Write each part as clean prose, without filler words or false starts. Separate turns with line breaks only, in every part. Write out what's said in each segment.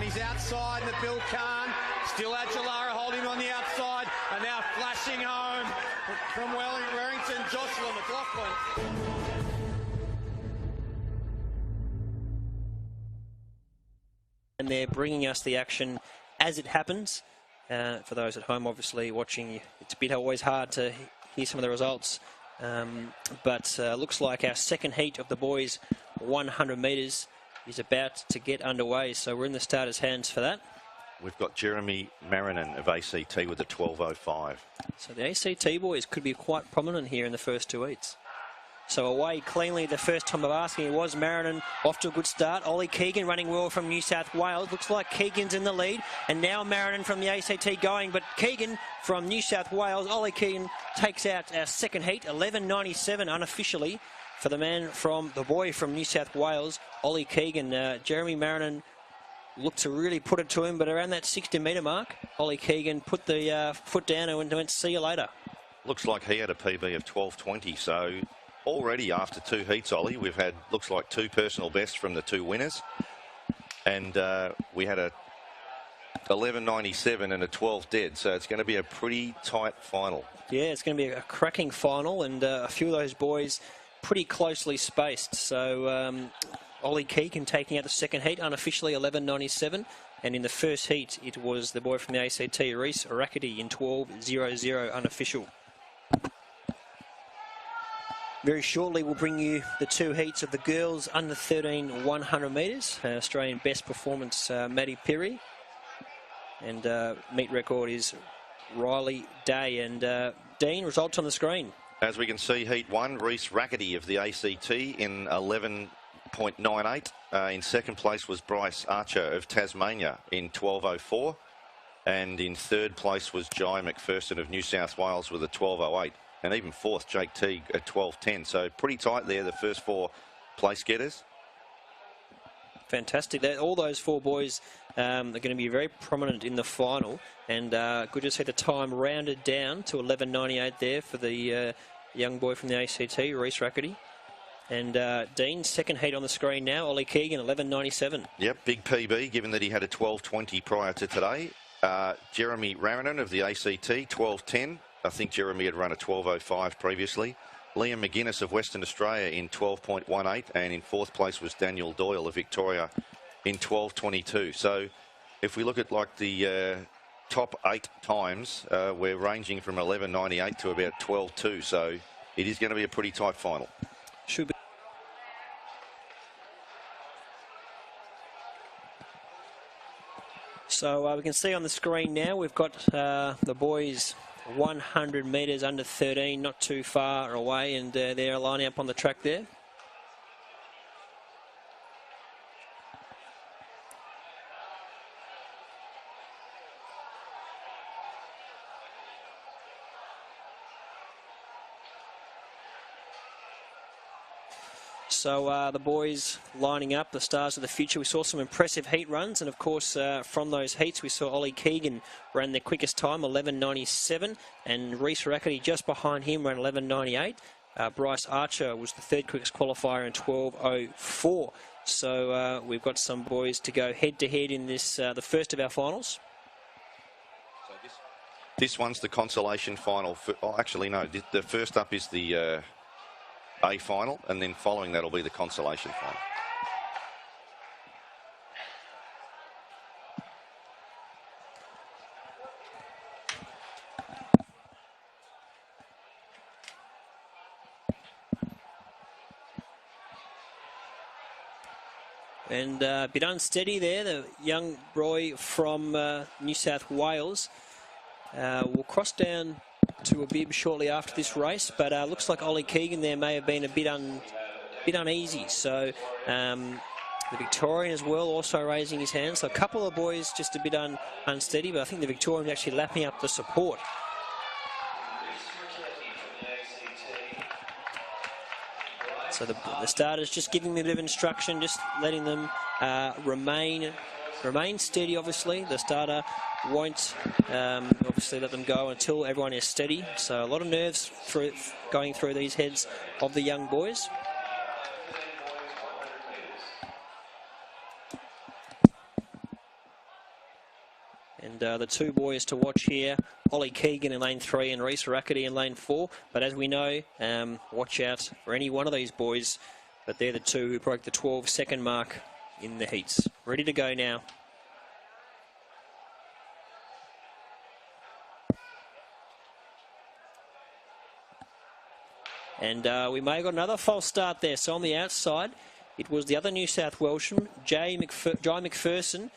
he's outside the Bill Kahn. Still Aguilera holding on the outside, and now flashing home from Warrington, Joshua McLaughlin.
And they're bringing us the action as it happens. For those at home, obviously watching, it's a bit always hard to hear some of the results. But looks like our second heat of the boys 100 metres is about to get underway. So we're in the starters' hands for that.
We've got Jeremy Marinan of ACT with a 12.05.
So the ACT boys could be quite prominent here in the first two heats. So away cleanly the first time of asking, it was Marinan off to a good start. Ollie Keegan running well from New South Wales. Looks like Keegan's in the lead. And now Marinan from the ACT going. But Keegan from New South Wales, Ollie Keegan takes out our second heat, 11.97 unofficially for the man from the boy from New South Wales, Ollie Keegan. Jeremy Marinan looked to really put it to him, but around that 60-metre mark, Ollie Keegan put the foot down and went, see you later.
Looks like he had a PB of 12.20, so already after two heats, Ollie, we've had, looks like, two personal bests from the two winners. And we had a 11.97 and a 12 dead, so it's going to be a pretty tight final. Yeah, it's going to be a cracking final, and a few of those boys pretty closely spaced. So Ollie Keegan taking out the second heat, unofficially 11.97. And in the first heat, it was the boy from the ACT, Reese Rackety, in 12.00 unofficial. Very shortly, we'll bring you the two heats of the girls under 13 100 metres. Australian best performance, Maddie Perry. And meet record is Riley Day. And Dean, results on the screen. As we can see, heat one, Reese Rackety of the ACT in 11.98. In second place was Bryce Archer of Tasmania in 12.04. And in third place was Jai McPherson of New South Wales with a 12.08. And even fourth, Jake Teague at 12.10. So pretty tight there, the first four place getters. Fantastic. All those four boys are going to be very prominent in the final. And good to see the time rounded down to 11.98 there for the young boy from the ACT, Reese Rackety. And Dean's second heat on the screen now, Ollie Keegan, 11.97. Yep, big PB, given that he had a 12.20 prior to today. Jeremy Marinan of the ACT, 12.10. I think Jeremy had run a 12.05 previously. Liam McGuinness of Western Australia in 12.18, and in fourth place was Daniel Doyle of Victoria in 12.22. So if we look at like the top 8 times, we're ranging from 11.98 to about 12.2. So it is going to be a pretty tight final. Should be. So we can see on the screen now we've got the boys 100 metres under 13, not too far away, and they're lining up on the track there. So the boys lining up, the stars of the future. We saw some impressive heat runs, and of course from those heats we saw Ollie Keegan ran the quickest time, 11.97, and Reese Rackety just behind him ran 11.98. Bryce Archer was the third quickest qualifier in 12.04. So we've got some boys to go head-to-head in this, the first of our finals. So this one's the consolation final. Actually, no, the first up is the A final, and then following that will be the consolation final. And a bit unsteady there, the young boy from New South Wales will cross down to a bib shortly after this race, but looks like Ollie Keegan there may have been a bit uneasy. So the Victorian as well also raising his hand. So a couple of boys just a bit unsteady, but I think the Victorian actually lapping up the support. So the starters just giving them a bit of instruction, just letting them remain steady, obviously. The starter won't obviously let them go until everyone is steady. So a lot of nerves going through these heads of the young boys. And the two boys to watch here, Ollie Keegan in lane 3 and Reece Rackety in lane 4. But as we know, watch out for any one of these boys. But they're the two who broke the 12-second mark in the heats. Ready to go now. And we may have got another false start there. So on the outside, it was the other New South Welshman, Jai McPherson.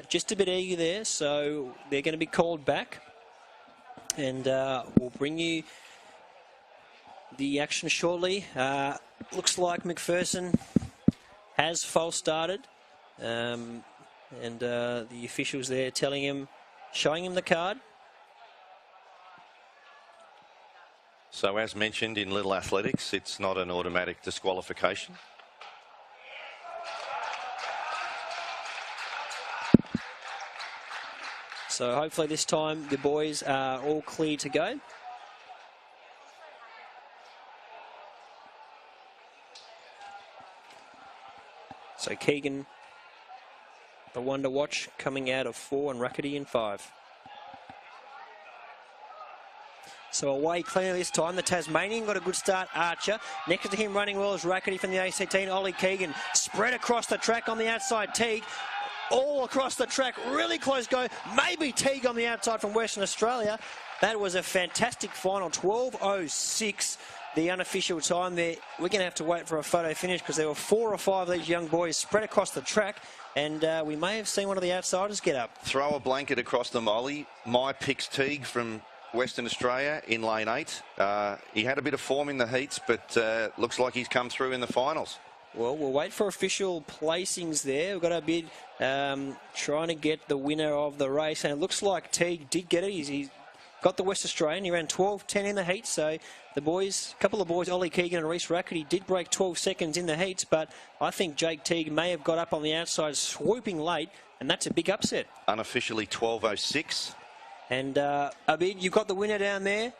Just a bit eager there, so they're going to be called back. And we'll bring you the action shortly. Looks like McPherson has false started. And the officials there telling him, showing him the card.
So as mentioned in Little Athletics, it's not an automatic disqualification.
So hopefully this time the boys are all clear to go. So Keegan, the one to watch, coming out of 4 and Rackety in 5. So away clear this time. The Tasmanian got a good start, Archer. Next to him running well is Rackety from the ACT and Ollie Keegan. Spread across the track on the outside, Teague. All across the track, really close go. Maybe Teague on the outside from Western Australia. That was a fantastic final, 12:06, the unofficial time there. We're going to have to wait for a photo finish because there were 4 or 5 of these young boys spread across the track, and we may have seen one of the outsiders get up.
Throw a blanket across the molly. My pick's Teague from Western Australia in lane 8. He had a bit of form in the heats, but looks like he's come through in the finals.
Well, we'll wait for official placings there. We've got a bid trying to get the winner of the race, and it looks like Teague did get it. He got the West Australian. He ran 12:10 in the heat, so the boys, a couple of boys, Ollie Keegan and Reece Rackety, did break 12 seconds in the heats, but I think Jake Teague may have got up on the outside swooping late, and that's a big upset.
Unofficially 12:06.
And Abid, you've got the winner down there.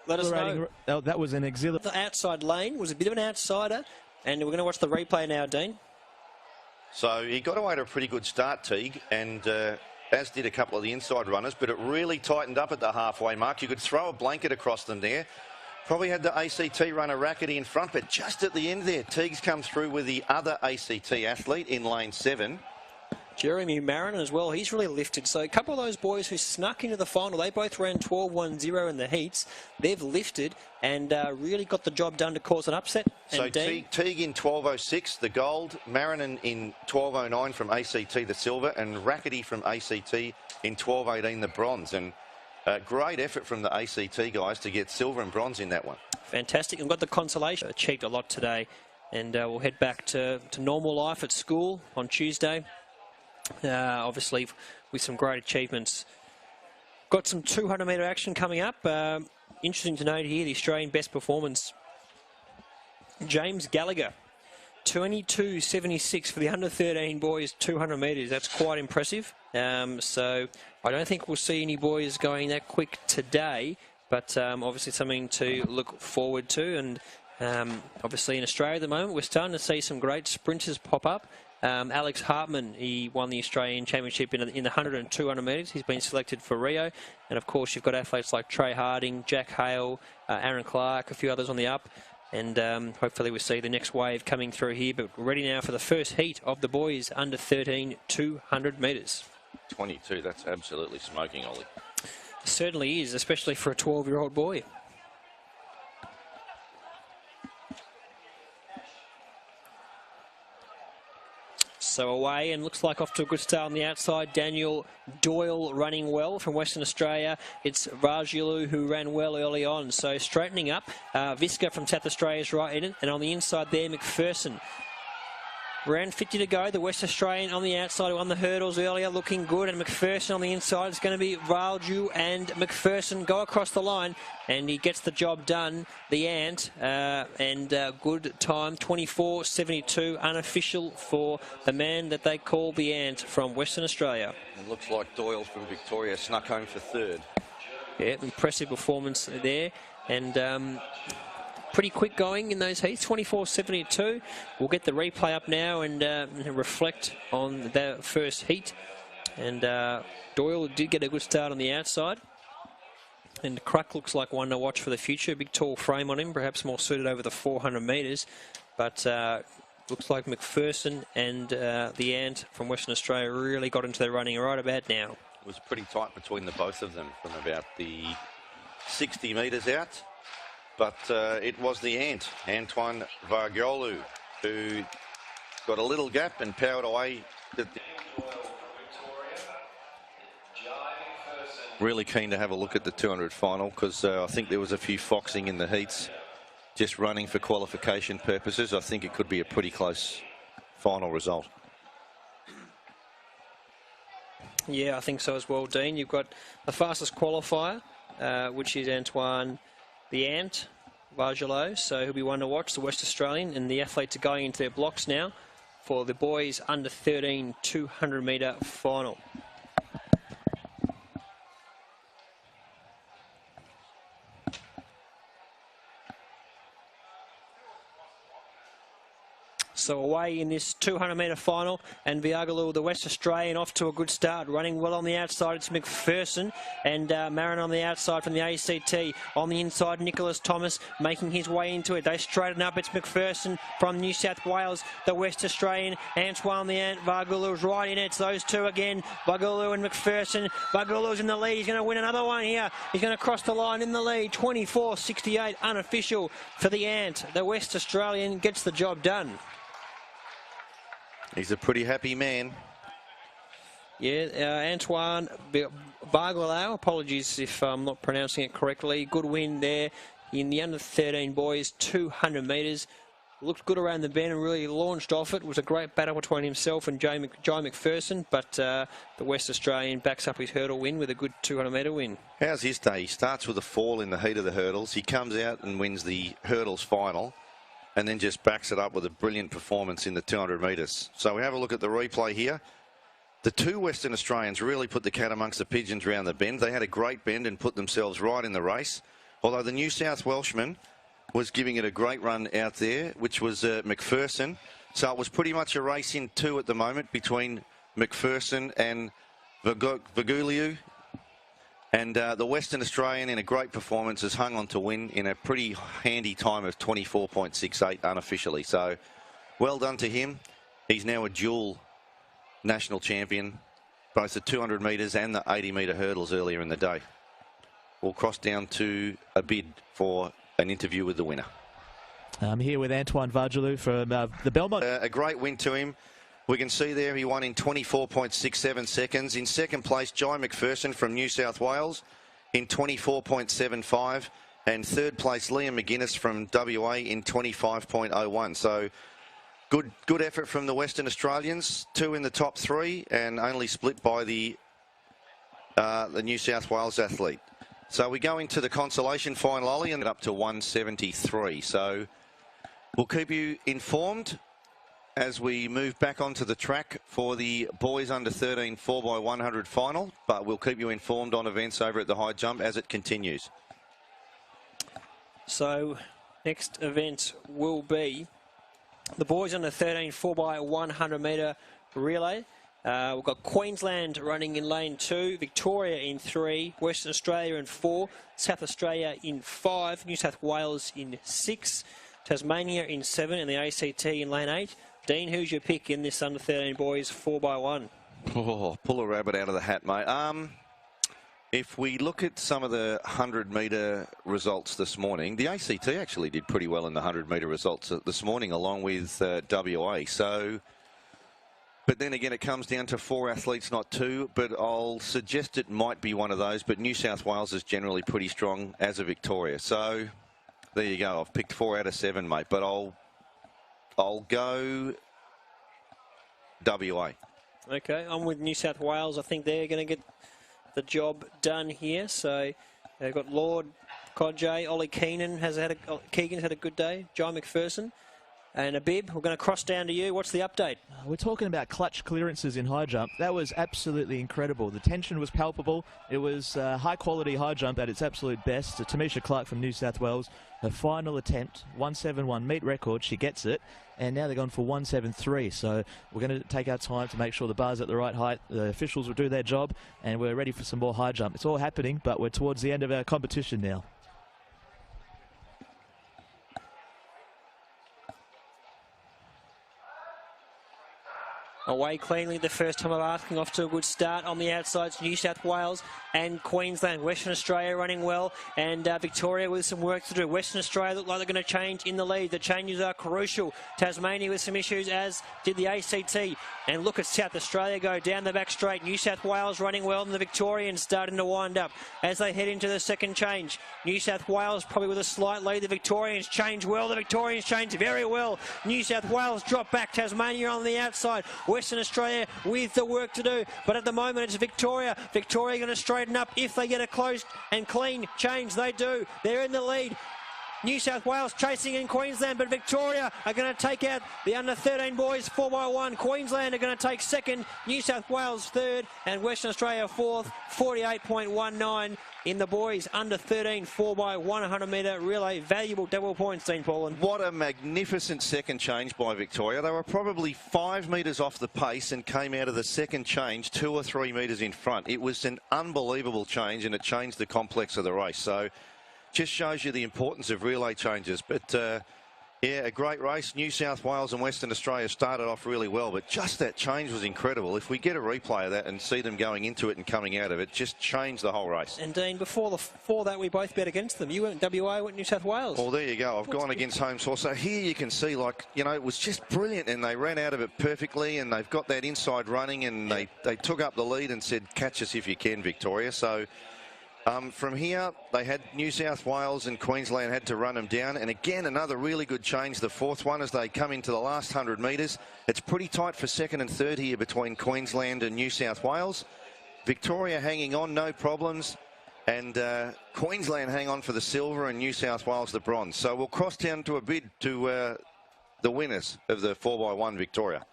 Let us know.
Oh, that was an exhilarating.
The outside lane was a bit of an outsider, and we're going to watch the replay now, Dean.
So he got away to a pretty good start, Teague, and as did a couple of the inside runners, but it really tightened up at the halfway mark. You could throw a blanket across them there. Probably had the ACT runner Rackety in front, but just at the end there, Teague's come through with the other ACT athlete in lane 7.
Jeremy Marin as well, he's really lifted. So a couple of those boys who snuck into the final, they both ran 12:10 in the heats. They've lifted and really got the job done to cause an upset.
So Teague in 12:06, the gold, Marin in 12:09 from ACT, the silver, and Rackety from ACT in 12:18, the bronze. And great effort from the ACT guys to get silver and bronze in that one.
Fantastic. We've got the consolation. Achieved a lot today, and we'll head back to normal life at school on Tuesday. Obviously with some great achievements. Got some 200-metre action coming up. Interesting to note here, the Australian best performance, James Gallagher, 22.76 for the under-13 boys, 200 metres. That's quite impressive. So I don't think we'll see any boys going that quick today, but obviously something to look forward to. And obviously in Australia at the moment, we're starting to see some great sprinters pop up. Alex Hartman, he won the Australian Championship in the 100 and 200 metres. He's been selected for Rio. And, of course, you've got athletes like Trey Harding, Jack Hale, Aaron Clark, a few others on the up. And hopefully we'll see the next wave coming through here. But we're ready now for the first heat of the boys under 13 200 metres.
22, that's absolutely smoking, Ollie.
It certainly is, especially for a 12-year-old boy. So away, and looks like off to a good start on the outside. Daniel Doyle running well from Western Australia. It's Rajulu who ran well early on. So straightening up. Visca from South Australia is right in it. And on the inside there, McPherson. Round 50 to go. The West Australian on the outside who won the hurdles earlier, looking good. And McPherson on the inside. It's going to be Raju and McPherson go across the line. And he gets the job done, the Ant. Good time, 24.72, unofficial for the man that they call the Ant from Western Australia.
It looks like Doyle from Victoria snuck home for third.
Yeah, impressive performance there. And pretty quick going in those heats, 24.72. We'll get the replay up now and reflect on the first heat. And Doyle did get a good start on the outside. And Cruck looks like one to watch for the future. Big tall frame on him, perhaps more suited over the 400 metres. But looks like McPherson and the Ant from Western Australia really got into their running right about now.
It was pretty tight between the both of them from about the 60 metres out. But it was the Ant, Antoine Vargolu, who got a little gap and powered away. Really keen to have a look at the 200 final because I think there was a few foxing in the heats, just running for qualification purposes. I think it could be a pretty close final result.
Yeah, I think so as well, Dean. You've got the fastest qualifier, which is Antoine the Ant Vargelo, so he'll be one to watch, the West Australian, and the athletes are going into their blocks now for the boys under 13 200 metre final. So away in this 200 metre final, and Viagaloo, the West Australian, off to a good start. Running well on the outside, it's McPherson, and Marin on the outside from the ACT. On the inside, Nicholas Thomas making his way into it. They straighten up, it's McPherson from New South Wales, the West Australian. Antoine the Ant, Vargaloo's right in it. It's those two again, Vargaloo and McPherson. Vargaloo's in the lead, he's going to win another one here. He's going to cross the line in the lead, 24.68 unofficial for the Ant. The West Australian gets the job done.
He's a pretty happy man.
Yeah, Antoine Vargalo, apologies if I'm not pronouncing it correctly. Good win there in the under 13 boys, 200 metres. Looked good around the bend and really launched off it. It was a great battle between himself and Jai McPherson, but the West Australian backs up his hurdle win with a good 200 metre win.
How's his day? He starts with a fall in the heat of the hurdles. He comes out and wins the hurdles final, and then just backs it up with a brilliant performance in the 200 metres. So we have a look at the replay here. The two Western Australians really put the cat amongst the pigeons round the bend. They had a great bend and put themselves right in the race. Although the New South Welshman was giving it a great run out there, which was McPherson. So it was pretty much a race in two at the moment between McPherson and Vargolu. And the Western Australian, in a great performance, has hung on to win in a pretty handy time of 24.68 unofficially. So well done to him. He's now a dual national champion, both the 200 metres and the 80 metre hurdles earlier in the day. We'll cross down to a bid for an interview with the winner.
I'm here with Antoine Vargelo from the Belmont.
A great win to him. We can see there he won in 24.67 seconds. In second place, Jai McPherson from New South Wales in 24.75. And third place, Liam McGuinness from WA in 25.01. So good effort from the Western Australians. Two in the top three and only split by the New South Wales athlete. So we go into the consolation final, Ollie, and up to 173. So we'll keep you informed as we move back onto the track for the boys under 13 4x100 final, but we'll keep you informed on events over at the high jump as it continues.
So next event will be the boys under 13 4x100 metre relay. We've got Queensland running in lane 2, Victoria in 3, Western Australia in 4, South Australia in 5, New South Wales in 6, Tasmania in 7, and the ACT in lane 8. Dean, who's your pick in this under 13 boys 4x1?
Oh, pull a rabbit out of the hat, mate. If we look at some of the 100 metre results this morning, the ACT actually did pretty well in the 100 metre results this morning, along with WA. So, but then again, it comes down to 4 athletes, not 2. But I'll suggest it might be one of those. But New South Wales is generally pretty strong as a Victoria. So there you go. I've picked 4 out of 7, mate. But I'll go WA.
Okay, I'm with New South Wales. I think they're going to get the job done here. So they've got Lord, Kodjay, Ollie Keegan's had a good day. Jai McPherson. And Abib, we're going to cross down to you. What's the update?
We're talking about clutch clearances in high jump. That was absolutely incredible. The tension was palpable. It was high quality high jump at its absolute best. Tamisha Clark from New South Wales, her final attempt, 171 meet record. She gets it. And now they're going for 173. So we're going to take our time to make sure the bar's at the right height. The officials will do their job, and we're ready for some more high jump. It's all happening, but we're towards the end of our competition now.
Away cleanly the first time of asking, off to a good start on the outsides. New South Wales and Queensland. Western Australia running well, and Victoria with some work to do. Western Australia look like they're going to change in the lead. The changes are crucial. Tasmania with some issues, as did the ACT. And look at South Australia go down the back straight. New South Wales running well, and the Victorians starting to wind up as they head into the second change. New South Wales probably with a slight lead. The Victorians change well. The Victorians change very well. New South Wales drop back. Tasmania on the outside. Western Australia with the work to do, but at the moment it's Victoria. Victoria going to straighten up if they get a close and clean change. They do. They're in the lead. New South Wales chasing in Queensland, but Victoria are going to take out the under-13 boys 4x1. Queensland are going to take second, New South Wales third, and Western Australia fourth, 48.19 in the boys under-13 4x100 metre relay. Valuable double points, Dean Paulen.
What a magnificent second change by Victoria. They were probably 5 metres off the pace and came out of the second change 2 or 3 metres in front. It was an unbelievable change, and it changed the complex of the race. So just shows you the importance of relay changes. But yeah, a great race. New South Wales and Western Australia started off really well, but just that change was incredible. If we get a replay of that and see them going into it and coming out of it, just changed the whole race.
And Dean, before that, we both bet against them. You went WA, went New South Wales.
Well, there you go. I've gone against home source. So here you can see, like, you know, it was just brilliant, and they ran out of it perfectly, and they've got that inside running, and they took up the lead and said, catch us if you can, Victoria. So from here, they had New South Wales and Queensland had to run them down. And again, another really good change, the fourth one, as they come into the last 100 metres. It's pretty tight for second and third here between Queensland and New South Wales. Victoria hanging on, no problems. And Queensland hang on for the silver and New South Wales the bronze. So we'll cross down to a bid to the winners of the 4x1 Victoria.